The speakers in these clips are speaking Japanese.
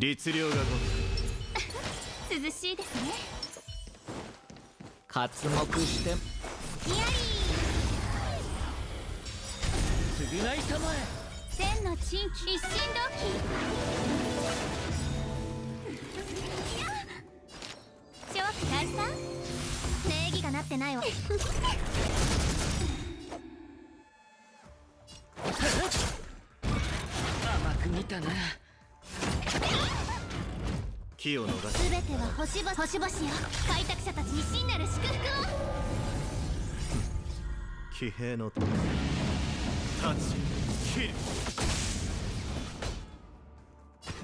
律令がご涼しいですね。活目してヒヤリ償いたまえ。ー千の珍奇一心同期。諸悪退散。礼儀がなってないわ。甘く見たな。気を逃す。すべては星々よ。開拓者たちに真なる祝福を。騎兵の立ち切る。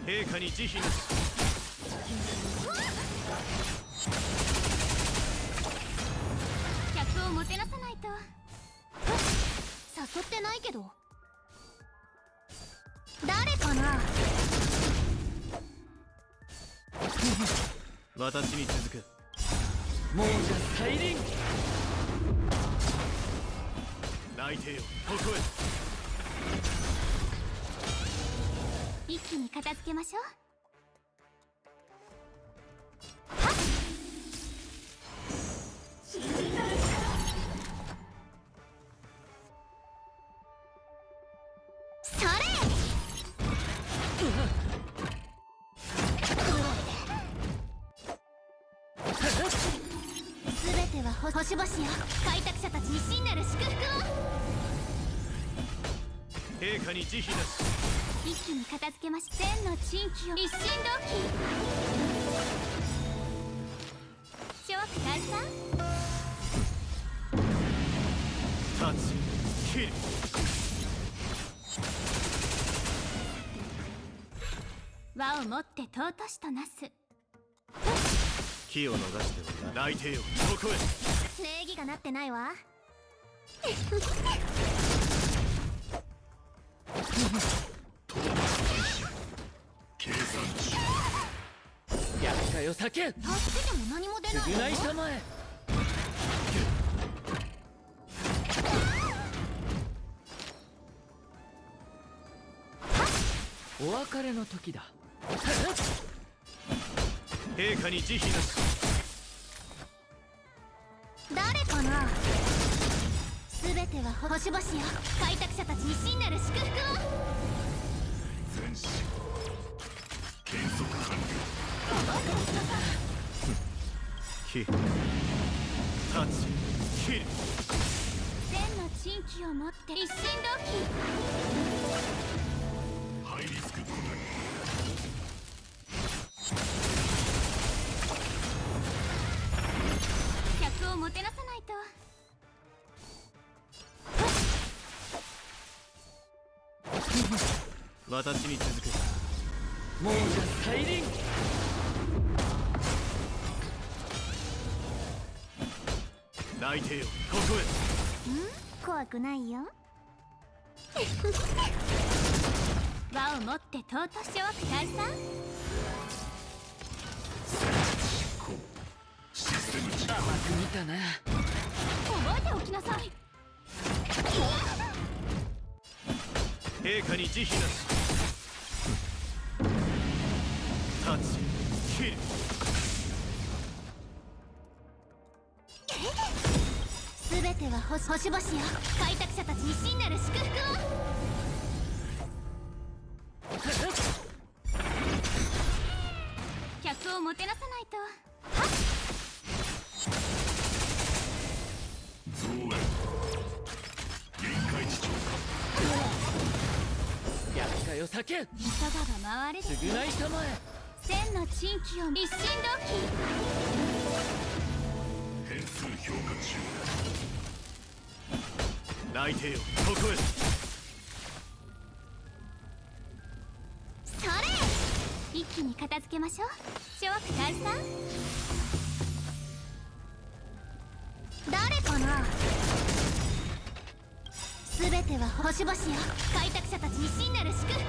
陛下に慈悲なし。客をもてなさないと。誘ってないけど。誰かな。私に続く。亡者再臨。泣いてよここへ。一気に片付けましょう。それ。すべては星々よ。開拓者たちに真なる祝福を。陛下に慈悲なし。一気に片付けまし。千の珍奇を一心同期。諸悪退散。立ち切る。和をもって尊しとなす。気を逃しては泣いてよここへ。礼儀がなってないわ。計算値。厄介を避け。助けても何も出ない償いたまえ。お別れの時だ。陛下に慈悲なし。誰かな。すべては星々よ。開拓者たちに真なる祝福を。全死検測完了。気立ち切る。千の珍奇をもって一心同期。ハイリスクコナン。客をもてなさないと。私に続く。亡者再臨。泣いてよここへ。怖くないよ。和をもって尊し。諸悪退散。システム値。甘く見たな。覚えておきなさい。陛下に慈悲なし。立ち切る。すべては星々よ。開拓者たちに真なる祝福を。客をもてなさないと。増援限界値超厄介を避け。急がば回れる。償いたまえ。千の珍奇を一心同期。変数評価中。泣いてよここへ。それ。一気に片付けましょう。諸悪退散。誰かな。すべては星々よ。開拓者たちに真なる祝福を。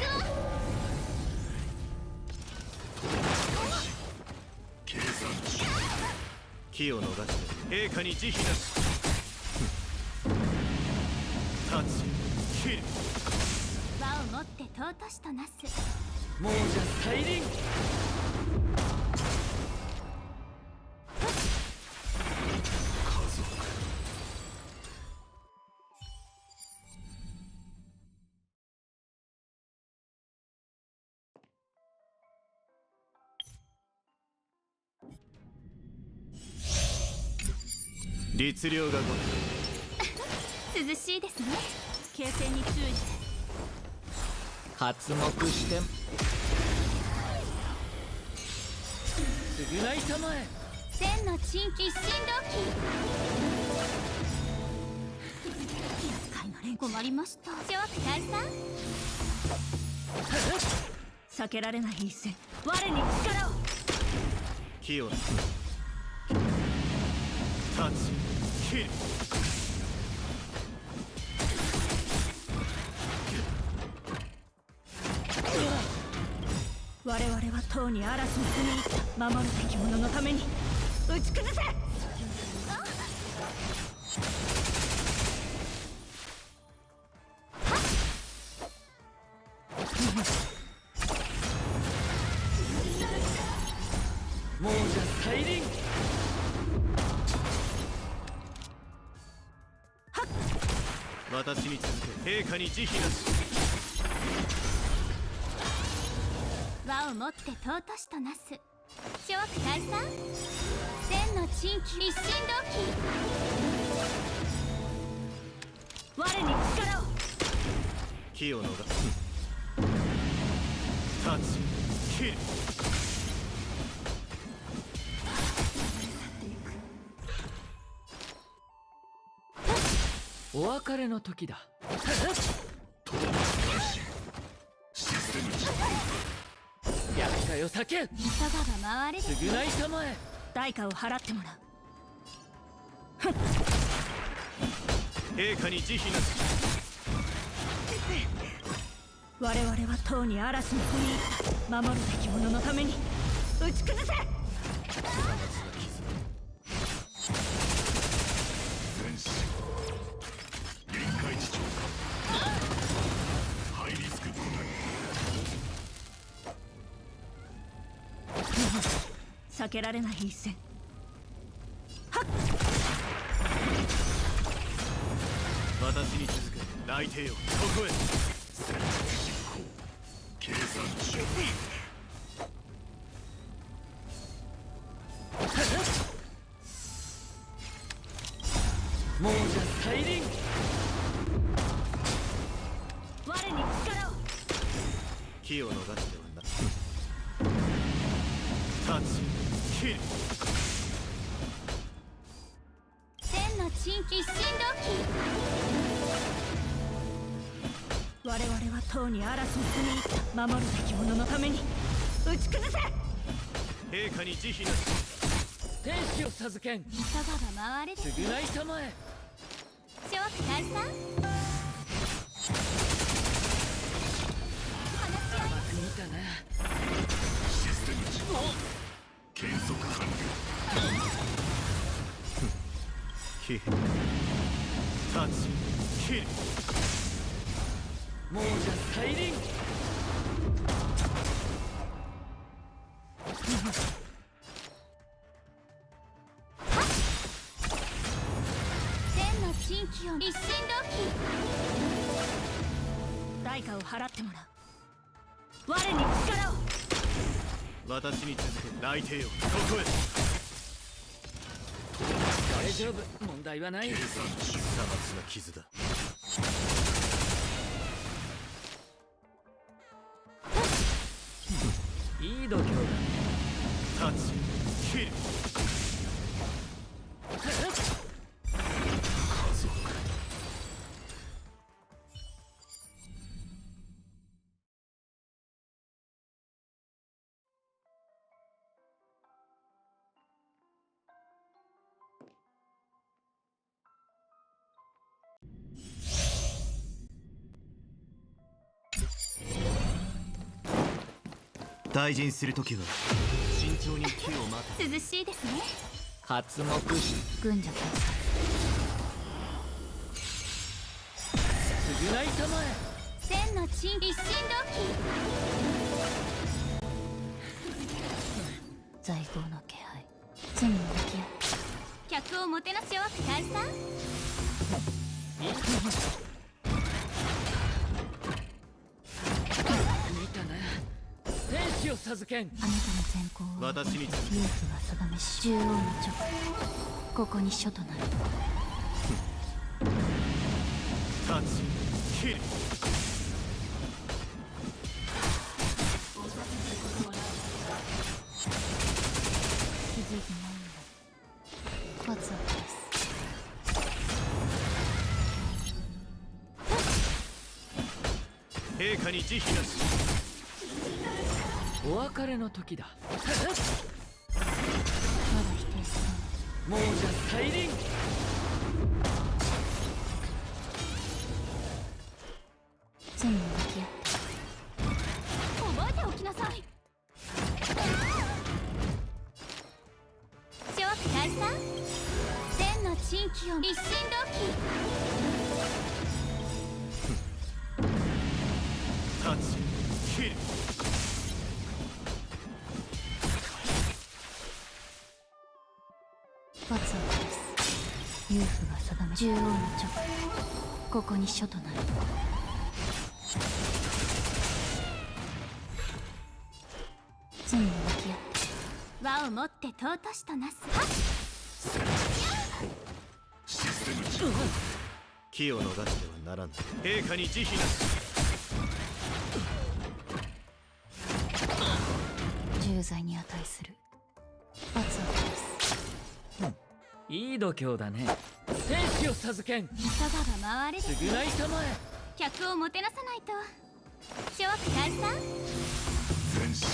計算値。気を逃して陛下に慈悲なし。立ち切る。和をもって尊しとなす。亡者再臨。律令がご涼しいですね。形勢に注意して。発目して償いたまえ。千の珍奇一心同期。厄介な連困りました。諸悪退散。避けられない一戦。我に力を。清のタッチキル。我々はとうに嵐に踏み入った守るべき者のために打ち崩せ。亡者再臨。私に続け陛下に慈悲なし。和をもって尊しとなす。諸悪退散。千の珍奇一心同期。我に力を。清のがタッチキル。お別れの時だ。厄介を避け。いかがが回れる。償いたまえ。代価を払ってもらう。陛下に慈悲なし。我々はとうに嵐に踏み入った守るべき者のために打ち崩せ。避けられない一戦。私に続け来帝よここへ。計算中。亡者再臨。我に力を。気を逃してはな。タッチキル。千の珍奇一心同期。我々はとうに嵐に踏み入った守るべき者のために打ち崩せ。陛下に慈悲なし。天使を授けん。いかがが回れる。償いたまえ。諸悪退散。見たな。システム値計測完了。キルタッチキル。亡者再臨。千の珍奇を一心同期。代価を払ってもらう。我に力を。私に続け来帝よここへ。大丈夫、問題はない。さまつな傷だ。いい度胸だ。タッチキル。家族。退陣するときは慎重に気を待て。涼しいですね。発目し軍女た償いたまえ。千の珍一心同期。在庫の気配。罪に向き合って客をもてなし弱く退散。見たな。天使を授けん。あなたの善行を私に続夫婦が定めし、中央の直ここに書となる。タッチキル。気づいてないんだ。罰を下す。陛下に慈悲なし。お別れの時だ。まだ否定する亡者大輪。罪に向き合って覚えておきなさい。諸悪退散。千の珍奇を一心同タッチキル。期罰を下す。夫婦が定め中央の直ここに書となる。罪に向き合って和をもって尊しとなす。機を逃してはならぬ。陛下に慈悲なし。重罪に値する。罰を下す。いい度胸だね。天使を授けん。いかがが回れる。償いたまえ。客をもてなさないと。諸悪退散。戦士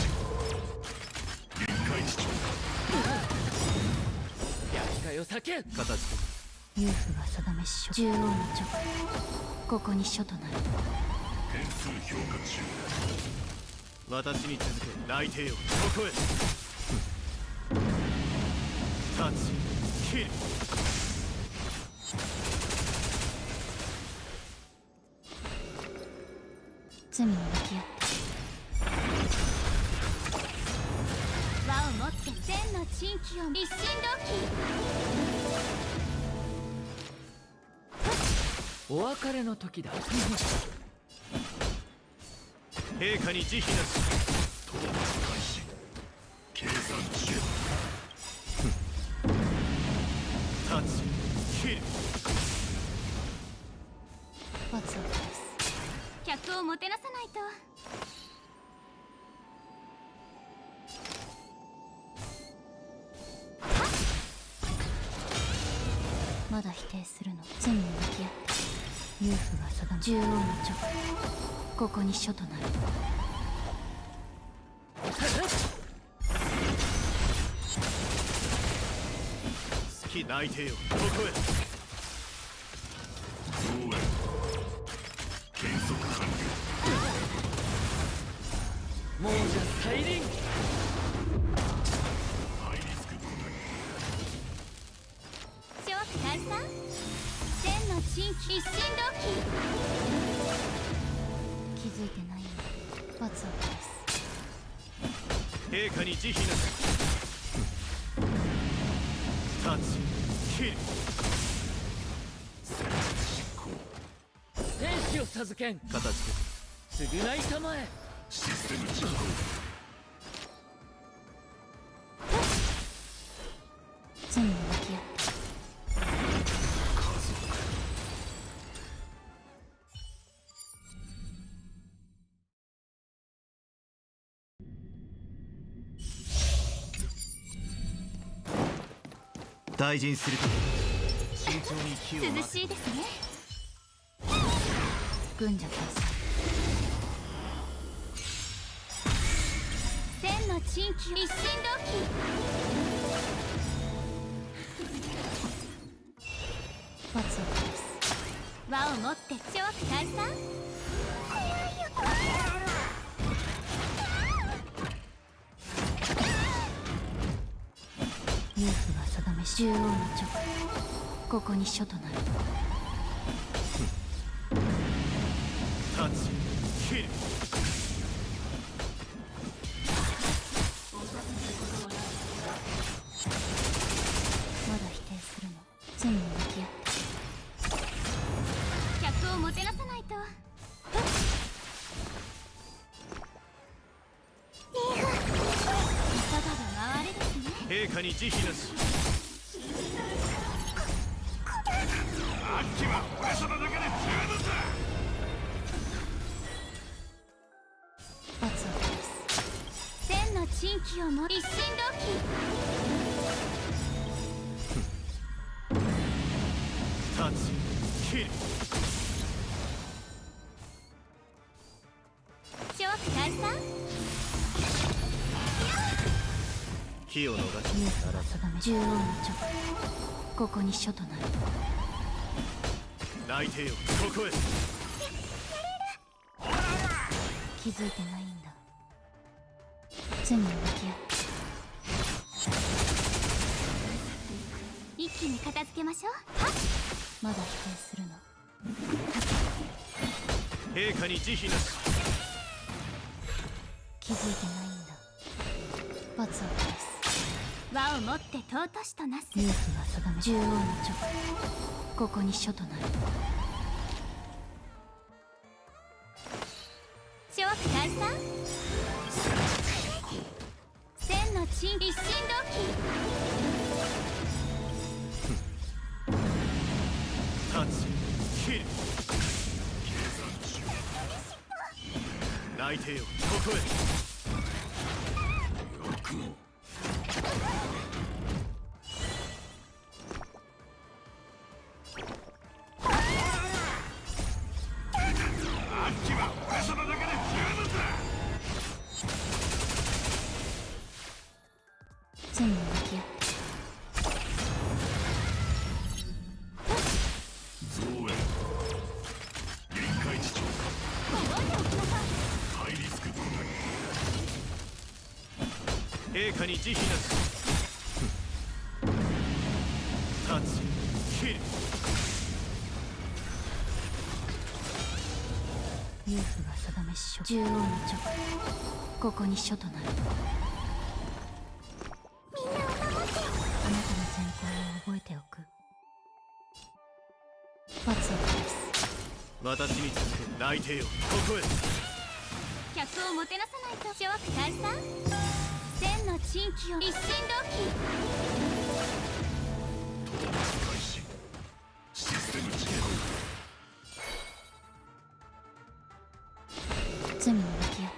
臨界地厄介を避けん。形と夫婦が定めし書中央の直ここに書となる。点数評価中。私に続け内定をここへ。タッチキル。罪に向き合って和をもって千の珍奇を一心同お別れの時だ。陛下に慈悲なし。討伐開始。計算中。タッチキル。罰を下す。客をもてなさないと。まだ否定するの。罪に向き合って夫婦が定め中央の直ここに書となる。好き内定をここへ。増援減速完了。亡者大輪。ハイリスク部隊。諸悪退散。千の珍奇一心同気づいてないんだ。罰を下す。陛下に慈悲なし。タッチキル。天使を授けん。形と償いたまえ。システム実行。罪に向き合って大臣すると慎重に火を涼待しいですね。軍者退散。千の珍奇一心同罰を下す。和をもって諸悪退散。夫婦が定めし中央の直ここに書となる。タッチキル。もてなさないと。いかが回れですね。陛下に慈悲なし。あっちは俺様だけで十分だ。罰を下す。千の珍奇をも一心同期。立ち切る。諸悪退散。火を逃し勇気は定め獣王の直。ここに書となる。内定よここへ。気づいてないんだ。罪に向き合って一気に片付けましょう。はっ。まだ否定するの。陛下に慈悲なし。気づいてないんだ。罰を下す。和をもって尊しとなす。勇気は定め獣王の直。ここに書となる。諸悪退散。千の珍一心同期。立ち切る。内定よここへ。罪に向き合って増援臨界地長覚えておきなさい。ハイリスク部隊。陛下に慈悲なし。立ち切る。勇婦が定めし書。獣王の直。ここに書となる。みんなを守って。あなたの善行を覚えておく。罰を下す。私に続け内定よここへ。客をもてなさないと。諸悪退散。千の珍奇を一心同期。開始。システム実行。罪に向き合って。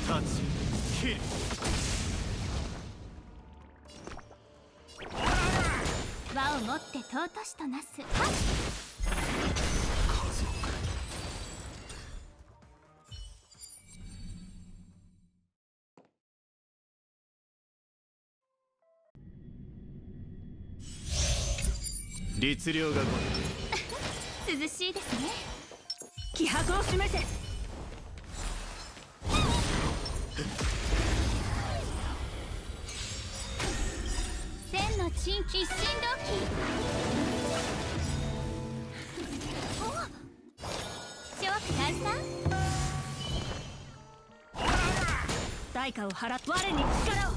立ち切る。和をもって尊しとなす。はっ。家族。律令が来い。涼しいですね。気迫を示せ。千の珍奇一心同期。諸悪退散。代価を払って我に力を。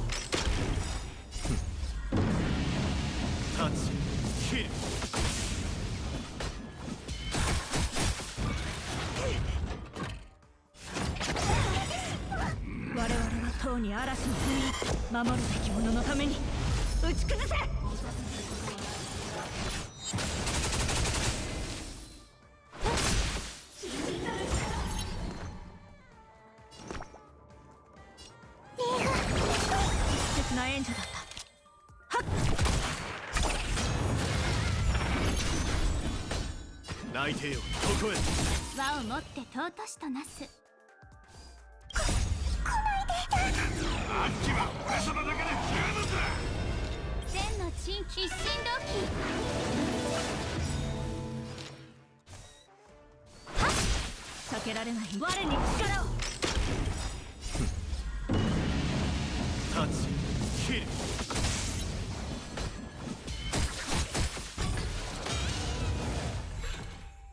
立ち切る。我々はとうに嵐の国守るべき者のために打ち崩せ。適切な援助だった。内定よここへ。和をもって尊しとなす。あっちは俺様だけで十分だ。千の珍奇一心同期。はっ。避けられない我に力を。立ち切る。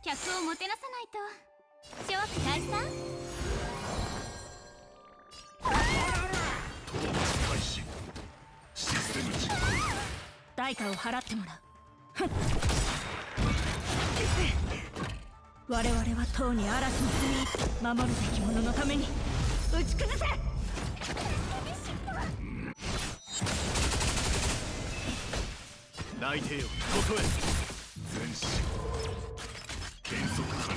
客をもてなさないと。諸悪退散。開始。システム実行。代対価を払ってもらう。ふん我々はとうに嵐に踏み入って守るべき者のために打ち崩せ。内定よ、ここへ。全身減速完了。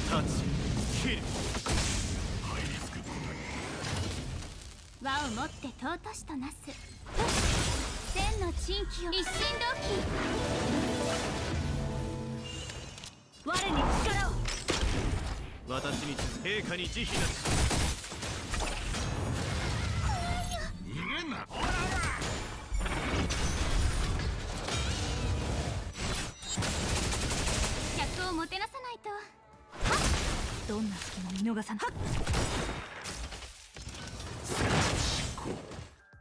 タッチキル。ハイリスク答輪をもって尊しとなす。千の珍奇を一心同期。我に力を。え。私に続く。陛下に慈悲なし。逃げんな。客をもてなさないと。どんな隙も見逃さない。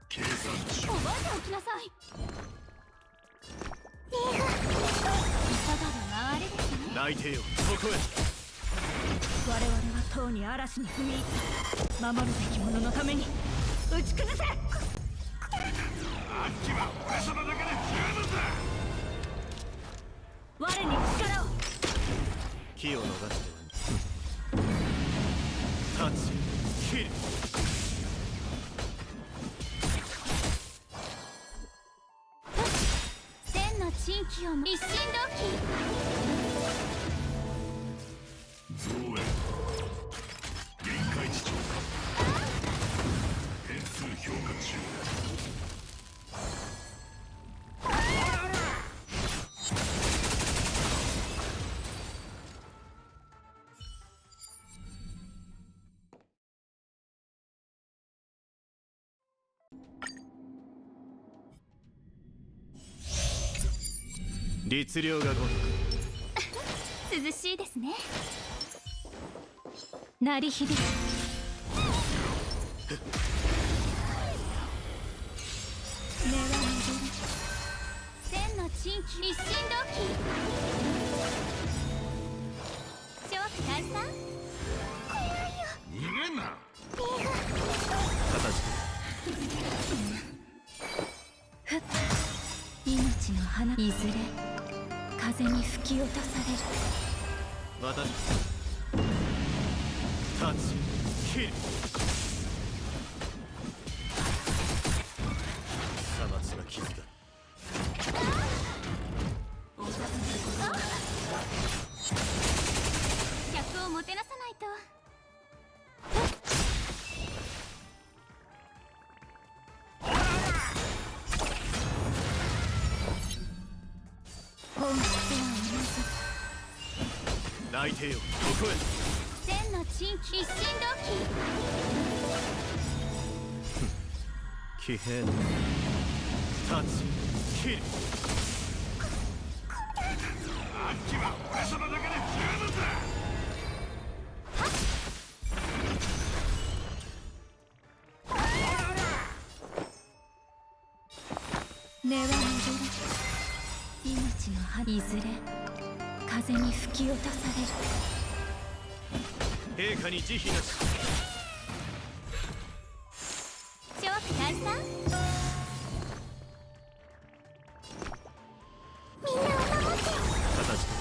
計算中。覚えておきなさい。いかがる回れですね。内定よ、ここへ。我々はとうに嵐に踏み入った守るべき者のために打ち崩せ。あっちは俺様だけで十分だ。我に力を。気を逃してはタッチキル。千の珍奇を一心同期。増援臨界値超過。変数評価中。律令がごとく。涼しいですね。鳴り響く。根は戻る。千の珍奇一心同期。諸大さん逃げんな。命の花いずれ風に吹き落とされる。私タッチキル。さまつな傷だ。客をもてなさないと。本質は内定よ、ここへ。千の珍奇一心同期。騎兵タッチキル。あっちは俺様だけで十分だ。根は戻る。命の葉いずれ風に吹き落とされる。陛下に慈悲なし。諸大さんみんなを守って。形と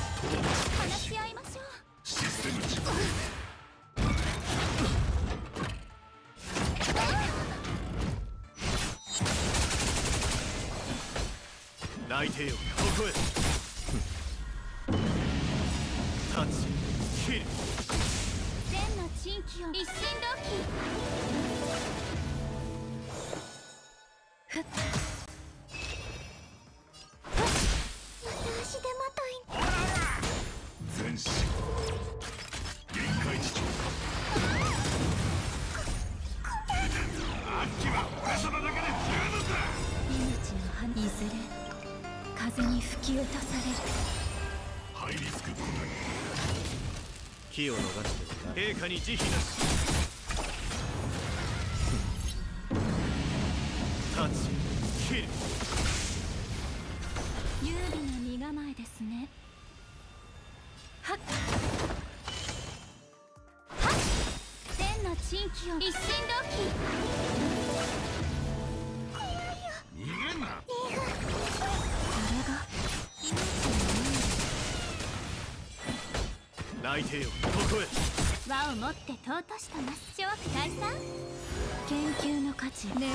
話し合いましょう。システム実行。内定よ、ここへ。タッチキル。千の珍奇を一心同期。ふっまた足手まとい。全身臨界値超過。あっちは俺様だけで十分だ。命の花いずれ風に吹き落とされる。ハイリスク答え。気を逃しては陛下に慈悲なし。タッチキル。有利な身構えですね。はっはっ千の珍奇を一心同期。泣いてよここへ。和をもって尊しとなす。諸悪退散。研究の価値根は巡る。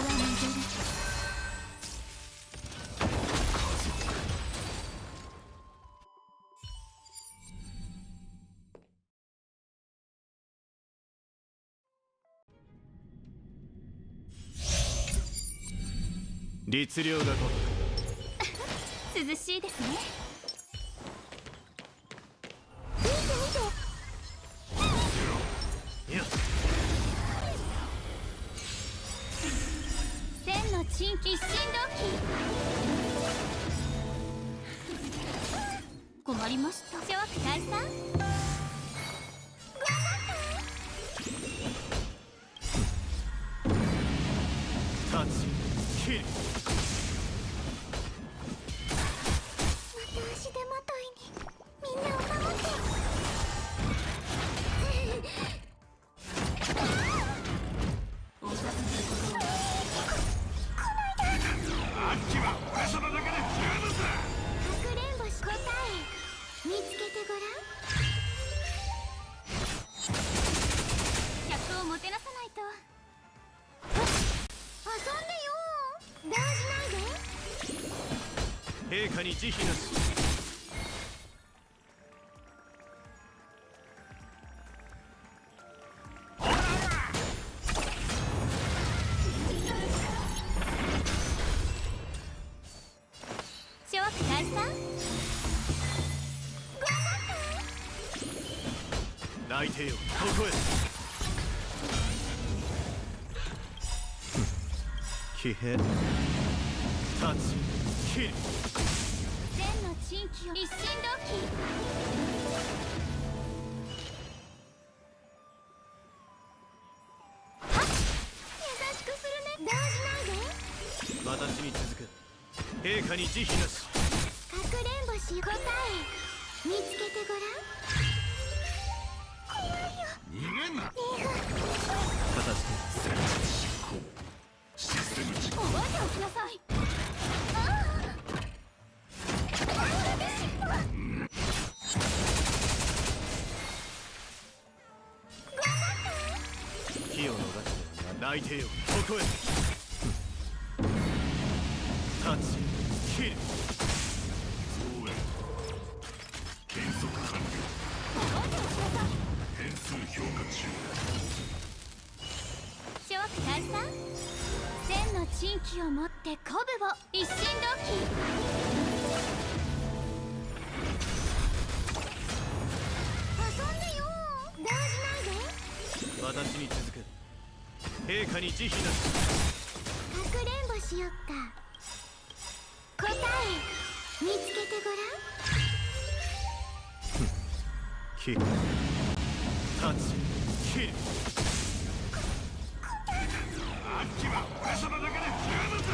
律令がごと涼しいですね。く。いや千の珍奇一心動機。困りました。諸悪退散。タッチキル。足手まといにみんなを守って。あっちは俺様だけで十分だ。かくれんぼし答え見つけてごらん。客をもてなさないと。遊んでよー。動じないで。陛下に慈悲なし。諸悪退散。泣いてよここへ。騎兵タッチキル。千の珍奇を一心動機。はっ優しくするね。動じないで。私に続く。陛下に慈悲なし。かくれんぼし答え見つけてごらん。怖いよ。逃げんな。果たして執行システム実行。覚えておきなさい。あ火を逃して泣いてよここへ。タッチキル。増援計測完了。覚えておきなさい。変数評価中。諸悪退散。千の珍奇をもって鼓舞を一心動機。遊んでよー。動じないで。私に続く。陛下に慈悲なし。かくれんぼしよっか。答え見つけてごらん。キルタッチキル。あっちは俺様だけで十分だ。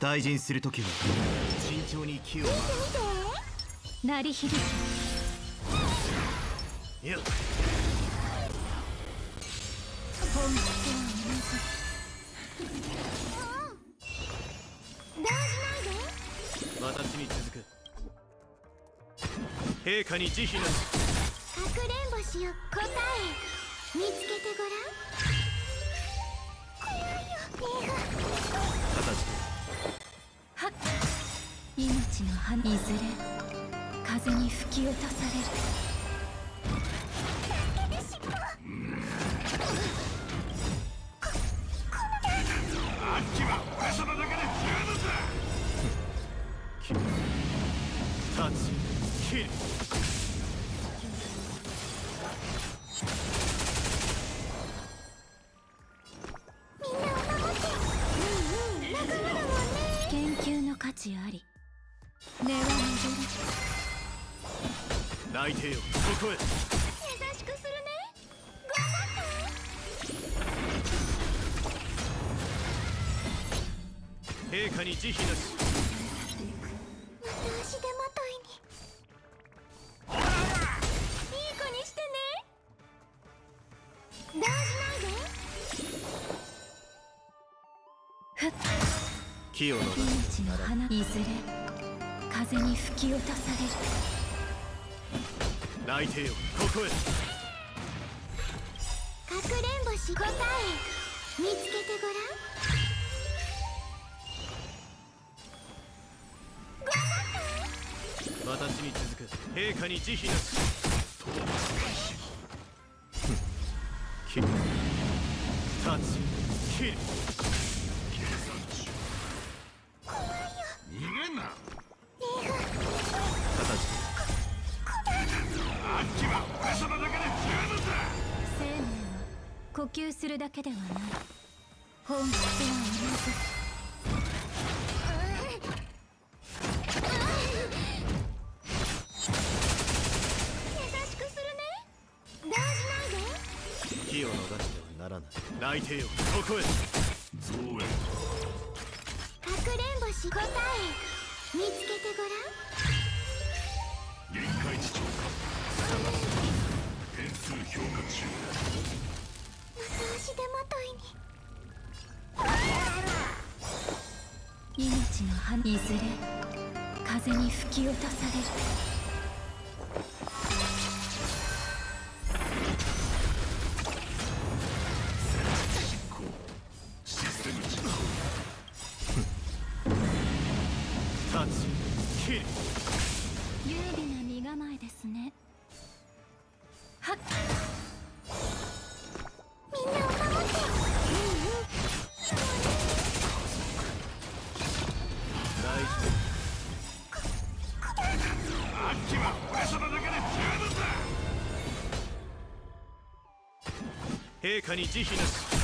退陣するときは慎重に気を鳴り響き。いや本質は動じないで。私に続く。陛下に慈悲なし。かくれんぼしよっ。答え見つけてごらん。怖いよ。果たしてはっ。命の花いずれ風に吹き落とされる。あっちは俺様だけで十分だ。キルタッチキル。みんなを守って。仲間だもんね。研究の価値あり。根は巡る。泣いてよここへ。優しくするね。頑張って。陛陛下に慈悲なし。また足手まといに。いい子にしてね。動じないで。木を逃命の花いずれ風に吹き落とされる。内定よ、ここへ。かくれんぼし答え見つけてごらん。私に続く。陛下に慈悲なし。切る、立ち、切る。計算中。逃げんな。形。あっちは俺様だけで十分だ。生命は呼吸するだけではない。本質は優しくするね。動じないで。木を逃してはならない。内定よ、ここへ。増援。かくれんぼし答え見つけてごらん。限界値超過。点数評価中。また足手まといに。命の花いずれ風に吹き落とされる。執行。システム実行。立ち、切る。優美な身構えですね。はっ。みんなを守って。大事。あっちは俺様だけで十分だ。陛下に慈悲なし。